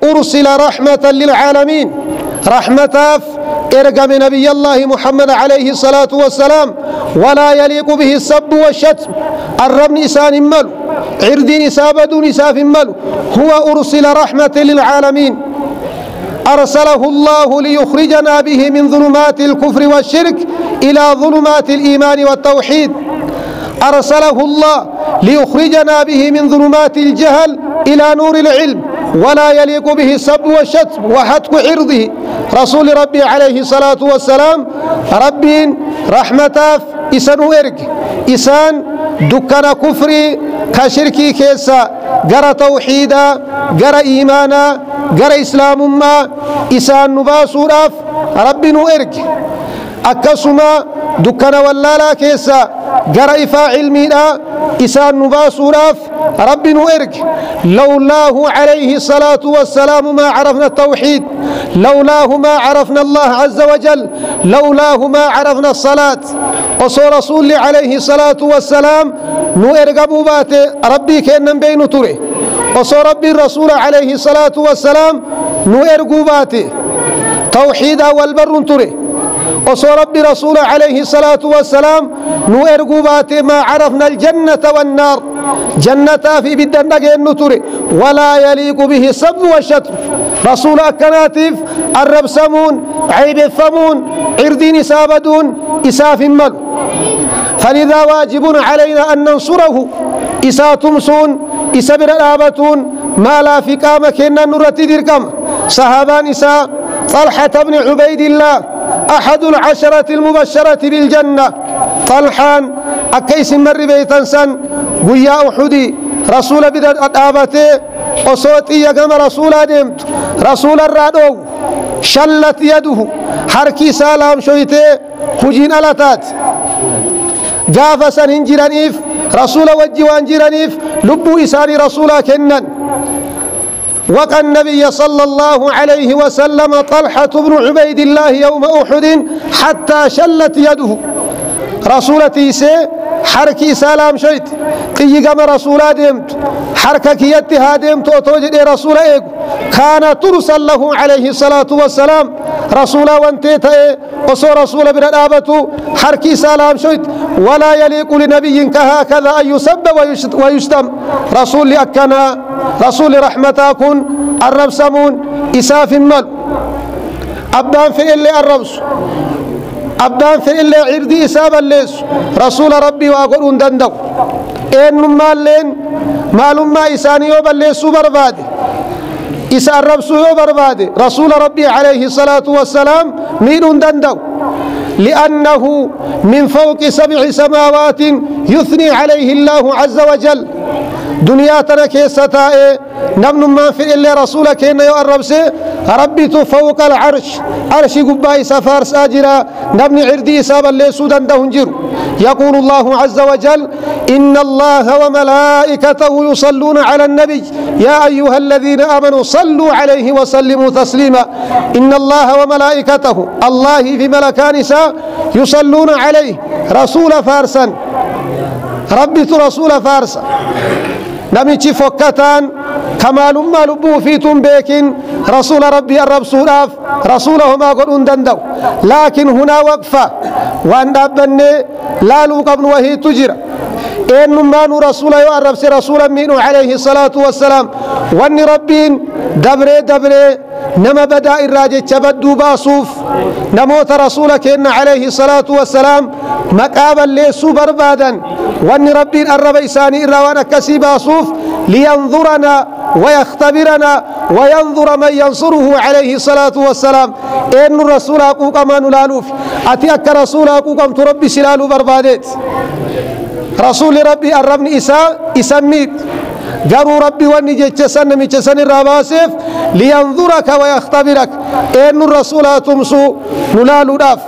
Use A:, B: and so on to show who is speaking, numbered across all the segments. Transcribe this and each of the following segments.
A: أرسل رحمة للعالمين رحمة إرقم نبي الله محمد عليه الصلاة والسلام ولا يليق به السب والشتم الرب نسان ملو عرد نسابد نساف ملو هو أرسل رحمة للعالمين أرسله الله ليخرجنا به من ظلمات الكفر والشرك إلى ظلمات الإيمان والتوحيد أرسله الله ليخرجنا به من ظلمات الجهل إلى نور العلم ولا يليق به السب والشتم وحتك عرضه رسول ربي عليه الصلاة والسلام ربي رحمة إسان وإرق إسان دكنا كفري كشركي كيسا قرى توحيدا قرى إيمانا قرى إسلام ما إسان نباسو راف ربي نوئرق أكسما دكنا واللالا كيسا قرى إفا علمنا إسان نباسو راف ربي نوئرق لولاه عليه الصلاة والسلام ما عرفنا التوحيد لولاه ما عرفنا الله عز وجل لولاه ما عرفنا الصلاة وصو رسول عليه الصلاة والسلام نوئرق بوبات ربي كأنن بين تري وصو ربي الرسول عليه الصلاة والسلام نوئرق بوبات توحيد والبر تري وصو ربي رسول عليه الصلاة والسلام نوئرق بوبات ما عرفنا الجنة والنار جنة في بدن نتري ولا يليق به السب والشتم رسول أكناتف الرب سمون عيب الثمون عردين سابدون إساف مل فلذا واجب علينا أن ننصره إسا تمسون إسا برآبتون ما لا في قام كنا نرتي دركم صحابان إسا طلحة بن عبيد الله أحد العشرة المبشرة بالجنة طلحان أكيس مر بيتا سن قيا أحدي رسول بدأت أباته وصوتي يقام رسول ديمت رسول الرادو شلت يده حركي سلام شويته خجين ألتات جاف سن جرانيف رسول وجوان جرانيف لبو إساني رسول كنن وقى النبي صلى الله عليه وسلم طلحة بن عبيد الله يوم أحد حتى شلت يده رسولتي سي حركي سلام شيت قيقم رسولا ديمت حركك يتها ديمت وتوجد رسول ايق كان ترسل له عليه الصلاة والسلام رسولا وانتيتا وصو رسول برآبته حركي سلام شيت ولا يليق لنبي كهكذا أن يسب ويشتم رسول لأكنا رسول رحمتاكن الرب سمون إساف مل أبدان في اللي الربس أبدان في اللي عردي إسابا ليس رسول ربي وأقولون دندو إن مالين معلوم ما إساني يوبليسو بربادي إسا الربسو يوبربادي رسول ربي عليه الصلاة والسلام مين دندو لأنه من فوق 7 سماوات يثني عليه الله عز وجل دنياتنا كيستائي نمن ما في إلا رسولك إن يقرب سي ربيت فوق العرش عرش قبائي سفار ساجرا نبني عردي سابا ليسودا دهنجر يقول الله عز وجل إن الله وملائكته يصلون على النبي يا أيها الذين آمنوا صلوا عليه وسلموا تسليما إن الله وملائكته الله في ملكان يصلون عليه رسول فارسا ربيت رسول فارسا نمشي فكتان كمال ما لبو في تنبيك رسول ربي الرب سوراف رسوله ما قلون دندو لكن هنا وقفة وان أبني لا لوقبن وهي تجرى إنما رسول يعرف رسولا منه عليه الصلاة والسلام وان ربين دبري نما بدأ الراجع تبدو باصوف نموت رسولك إن عليه الصلاة والسلام مقابل ليسو بربادا وان ربين الرب إساني إراوانا كسي باصوف لينظرنا ويختبرنا وينظر من ينصره عليه الصلاة والسلام إن الرسول أقوك ما نلالوف أتيك رسول أقوك تربي سلالو بربادت رسول ربي الربن إسميت قالوا ربي واني جيتشسن ميتشسن الرباسف لينظرك ويختبرك إن الرسول تمسو نلالو داف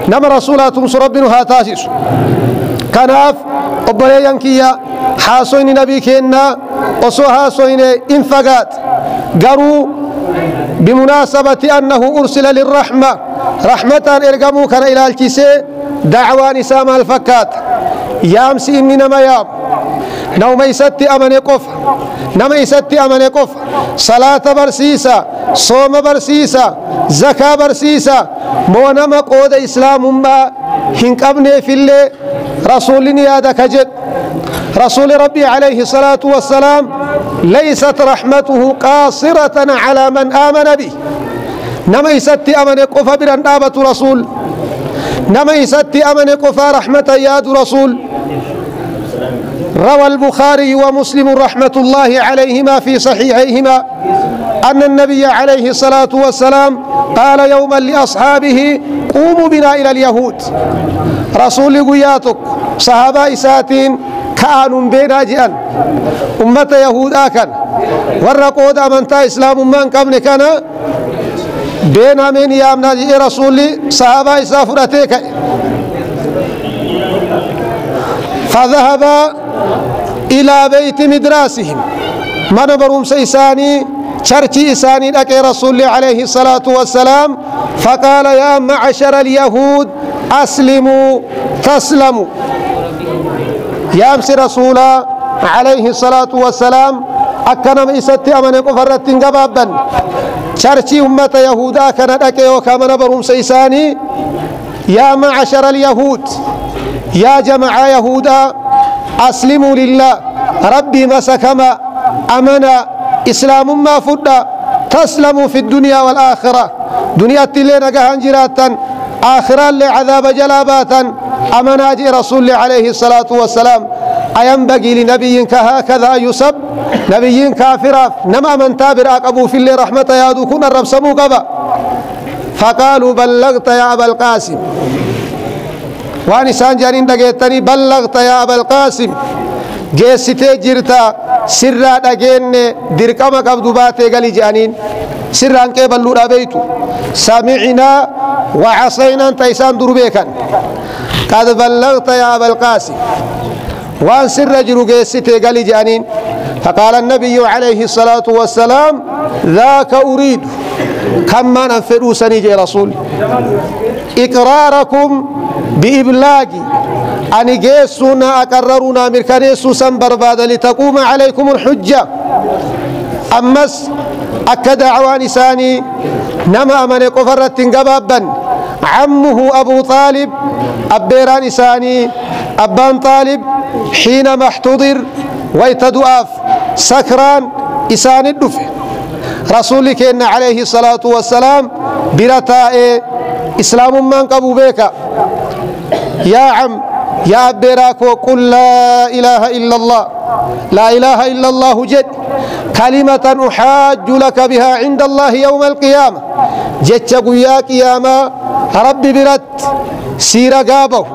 A: نما رسول تمسو ربنا هاتاسس كناف أبري ينكيا حاسوين نبي كينا وصو حاسوين انفقات قالوا بمناسبة أنه أرسل للرحمة رحمة إرقموا كان إلى الكيسي دعوان سام الفكات يامسي إننا ما يام نوم يستي أمن قف نما يستي أمن قف صلاة برسيسة صوم برسيسة زكاة برسيسة مو نما قود إسلام ما هنك أبني في اللي رسولني هذا كجد رسول ربي عليه الصلاة والسلام ليست رحمته قاصرة على من آمن به نما يستي أمن قف برندابة رسول نما يستي أمن قف رحمة ياد رسول روى البخاري ومسلم رحمة الله عليهما في صحيحيهما أن النبي عليه الصلاة والسلام قال يوما لأصحابه قوموا بنا إلى اليهود رسول قياتك صحابة إساتين كانوا بين جئا أمة يهود آكن ورقود أمنتا إسلام من قبل كان بين من يامنا رسول صحابة إسافرتك فذهب إلى بيت مدراسهم من بروم سيساني شرطي إساني لك رسول عليه الصلاة والسلام فقال يا معشر اليهود أسلموا تسلموا يا أمس رسول عليه الصلاة والسلام أكنا ميستي أمن قفرت قبابا شرطي أمة يهودا كانت أكي وكامن بروم سيساني يا معشر اليهود يا جماعة يهودا أسلموا لله ربي مسكما أمنا إسلام ما فدا تسلموا في الدنيا والآخرة دنيا تلين جهنجراتا آخرا لعذاب جلاباتا أمنا جي رسول عليه الصلاة والسلام أينبغي لنبي كهكذا يسب نبي كافرا نما من تابر أقبوا في اللي رحمة يادو كنا الرب سمو قبا فقالوا بلغت يا أبا القاسم وانسان جانين دقيتني بلغت يا أبا القاسم جيستي جرتا سرا دقين درقم قبض باتي قلي جانين سرا انقبل لورا بيتو سمعنا وعصينا تيسان دربيكا قد بلغت يا أبا القاسم وان سر جرو جيستي قلي جانين فقال النبي عليه الصلاة والسلام ذاك أريد كما ننفروا سنيجي رسول إقراركم بإبلاغي أن جيسونا أقررونا مركنيسو سنبرباد لتقوم عليكم الحجة أمس أكد عوان ساني نما من قفرت قبابا عمه أبو طالب أبيران ساني أبان طالب حينما احتضر ويتدؤاف سكران إسان الدفع رسولك إن عليه الصلاة والسلام برتاء إسلام من قبو بك يا عم يا أبيراكو قل لا إله إلا الله لا إله إلا الله جد كلمة أحاج لك بها عند الله يوم القيامة جتشق يا قيامة ربي برت سير قابه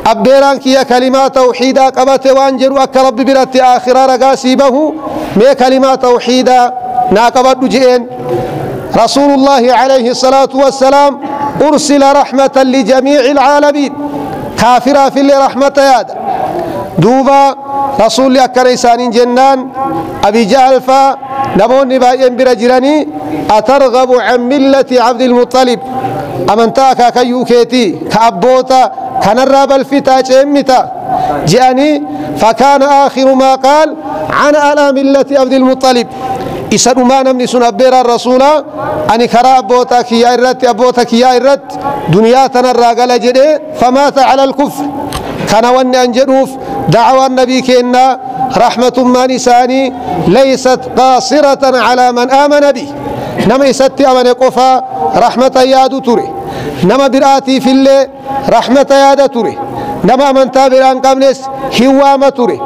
A: أبيرانك يا كلمات توحيدا قبت وانجروا أك ربي برت آخر رقاسيبه ما كلمات توحيدا ناقبت جئين رسول الله عليه الصلاة والسلام أرسل رحمة لجميع العالمين كافرا في اللي رحمة ياد دوبا رسول الله كريسان جنان أبي جهل فا نموني باين برجراني أترغب عن ملة عبد المطلب أمنتاكا كيوكيتي كأبوتا كنراب الفتا جمتا جاني فكان آخر ما قال عن على ملة عبد المطلب إسان ما نمني سنبير الرسول أني كرا أبوتك يا إرت أبوتك يا إرت دنيا تنرى جدي فمات على الكفر كان ون أنجروف دعوى النبي كإن رحمة ما نساني ليست قاصرة على من آمن به نما يستي أمن قفا رحمة ياد تري نما براتي في الليل رحمة ياد تري نما من تابران قمنس هوام تري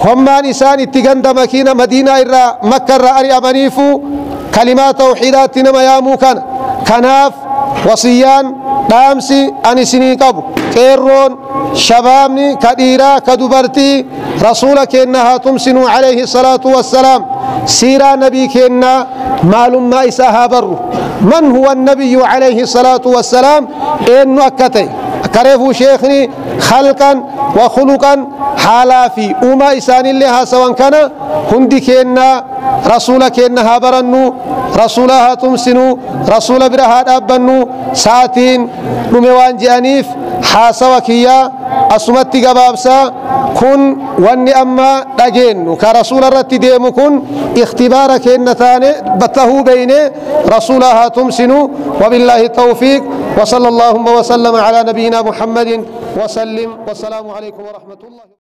A: هم نسان اتقند مكينة مدينة إرى مكة رأي أمنيفو كلمات توحيدات نما يامو كناف وصيان دامسي أنسني قبو كيرون شبابني كديرا كدبرتي رسولك إنها تمسنوا عليه الصلاة والسلام سيرا نبي كنا معلوم ما إساها برو من هو النبي عليه الصلاة والسلام إنه أكتي كريفو شيخني خلقا وخلقا حالا في أما إسان الله سواء كان هندي كنا رسولك إنها برنو رسولها تمسنوا رسول برها أبنو ساعتين نموان جانيف حاسوكيا أسمتي قبابسا كن واني أما دجين كرسول الرت ديم كن اختبارك إنتان بته بين رسولها تمسنوا وبالله التوفيق وصلى اللهم وسلم على نبينا محمد وسلم والسلام عليكم ورحمة الله.